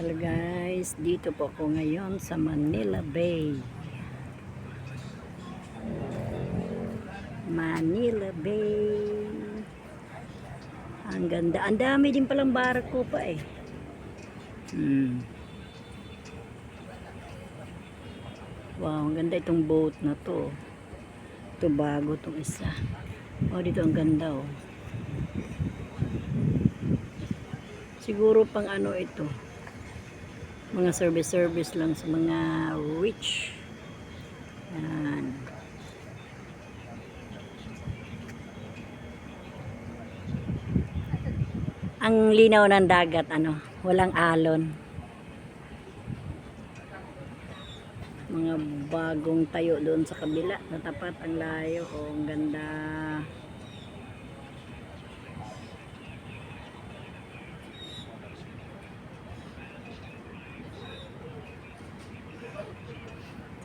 Hello guys, dito po ako ngayon sa Manila Bay. Manila Bay. Ang ganda. Ang dami din palang barko pa eh. Wow, ang ganda itong boat na to. Ito bago itong isa. Oh, dito ang ganda oh. Siguro pang ano ito. Mga service lang sa mga rich. Yan. Ang linaw ng dagat, ano, walang alon. Mga bagong tayo doon sa kabila, natapat ang layo. Oh, ang ganda.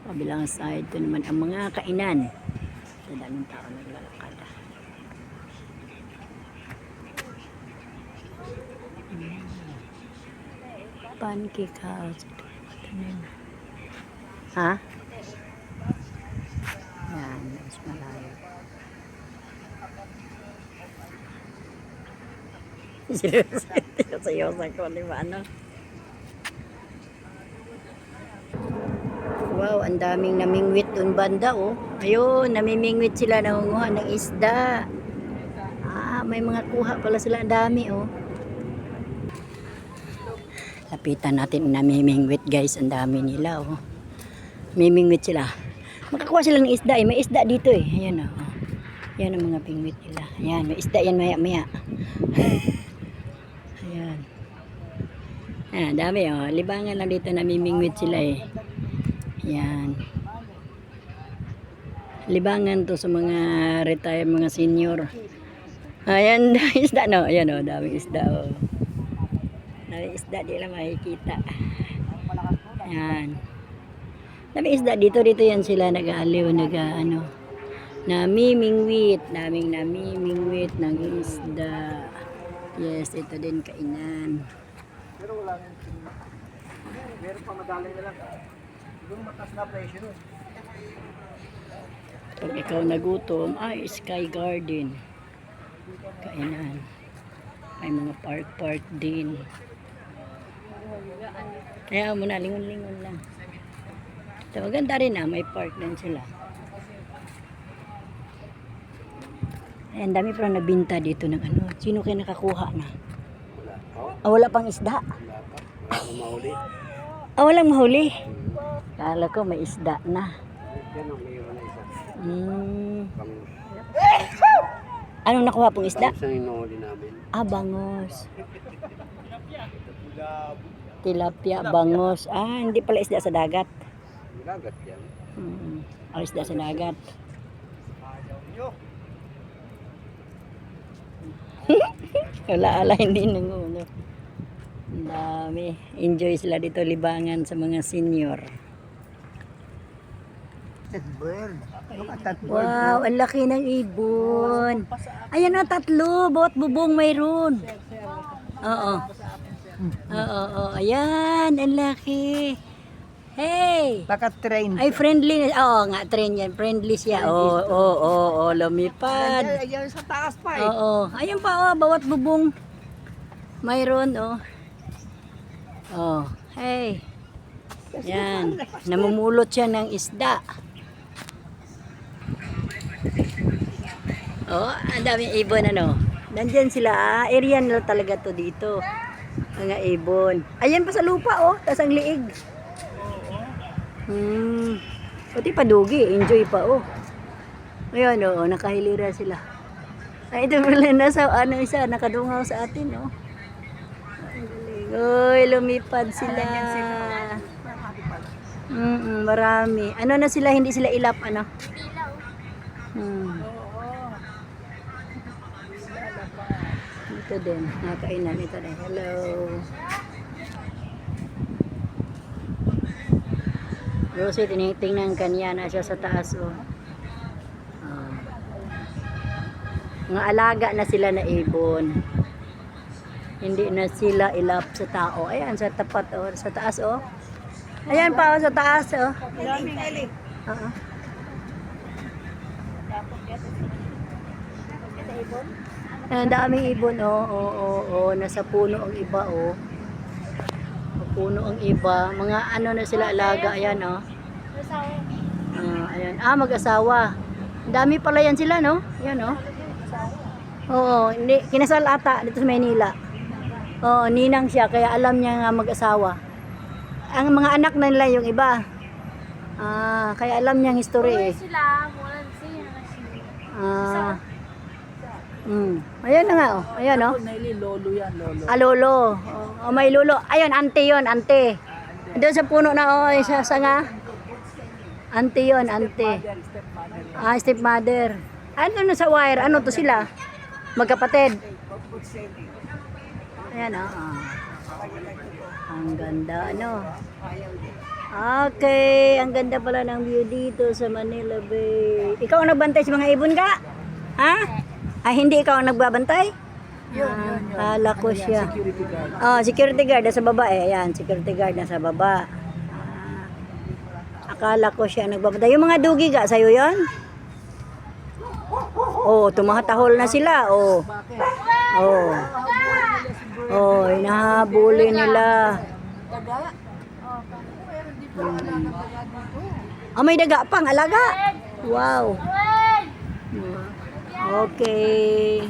Kabilang side, ito naman ang mga kainan. Sa daming tao naglalakad. Pancake house. Ha? Yan, mas malayo. Seryoso ko, di ba? Ano? Wow, ang daming namingwit doon banda, oh. Ayun, namimingwit sila, nangunguha ng isda. Ah, may mga kuha pala sila, ang dami, oh. Lapitan natin namimingwit, guys, ang dami nila, oh. Mimingwit sila. Makakuha sila ng isda, eh. May isda dito, eh. Ayan, oh. Ayan ang mga pingwit nila. Ayan, may isda yan maya-maya. Ayan. Ayan, dami, oh. Libangan lang dito, namimingwit sila, eh. Yan. Libangan to sa mga retired, mga senior. Ayan, isda no. Ayan oh, daming isda oh. Daming isda, di lang makikita. Ayan. Daming isda dito yan sila nag-aaliw, ano. Namimingwit, daming namimingwit ng isda. Yes, ito din kainan. Pero wala nang meron pa madali na lang. Yung matas na presyo nun. Pag ikaw nagutom, ay Sky Garden. Kainan. May mga park din. Kaya muna, lingon-lingon lang. Ito, maganda rin may park din sila. Ayan, dami pa nabinta dito ng ano. Sino kayo nakakuha na? Wala pang isda. Wala mahuli. Walang mahuli. Kala ko may isda na. Yan ang mayroon na isa. Anong nakuha pong isda? Bangus ang inuhuli namin. Bangos. Tilapia, bangos. Hindi pala isda sa dagat. Dagat yan. Isda sa dagat. Wala, hindi nangulo. Ang dami. Enjoy sila dito libangan sa mga senior. Wow, ang laki ng ibon. Ayan na, 3. Bawat bubong mayroon. Oo. Ayan, ang laki. Hey! Baka train. Ay, friendly. Oo nga, train yan. Friendly siya. Oo, lumipad. Ayan sa taas pa eh. Oo. Ayun pa, bawat bubong mayroon, hey. Yan. Namumulot siya ng isda. Ang daming ibon, ano. Nandyan sila, area na talaga to dito. Mga ibon. Ayan pa sa lupa, tas ang liig. Pati padugi, enjoy pa, Ayan, nakahilira sila. Ay, ito pala nasa, isa, nakadungaw sa atin, Uy, lumipad sila. Marami. Ano na sila, hindi sila ilap, ano? Ito din, nakainan ito din. Hello. Rosie, tinitingnan kanya na siya sa taas, Mga alaga na sila na ibon. Hindi na sila ilap sa tao. Ayan, sa tapat, oh, sa taas, oh. Ayan pa, oh, sa taas, oh. Oo. Ang daming ibon, oh, oh, oh, oh. Nasa puno ang iba, oh. Puno ang iba. Mga ano na sila alaga, ayan, oh. Ayan. Mag-asawa. Ang dami pala yan sila, no? Ayan, oh. Oo, hindi. Kinasal ata dito sa Maynila. Oo, ninang siya, kaya alam niya nga mag-asawa. Ang mga anak na nila yung iba. Kaya alam niya ang history eh. Ayan na nga, oh. Ayan, oh. Lolo yan, lolo. Lolo. Oh, may lolo. Ayun, ante yon, ante. Doon sa puno na, oh, isa nga. Ante yon, ante. Stepmother. Ano na sa wire? Ano to sila? Magkapatid. Ayan, oh. Ang ganda, ano. Okay, ang ganda pala ng view dito sa Manila Bay. Ikaw ang nagbantay sa mga ibon ka? Ha? Hindi ikaw ang nagbabantay? Kala ko siya. Security guard. Security guard nasa baba eh. Ayan, security guard nasa baba. Akala ko siya nagbabantay. Yung mga dugi ka, sa'yo yun? Tumahatahol na sila. Hinahabulin nila. May daga pang alaga. Wow. Okay.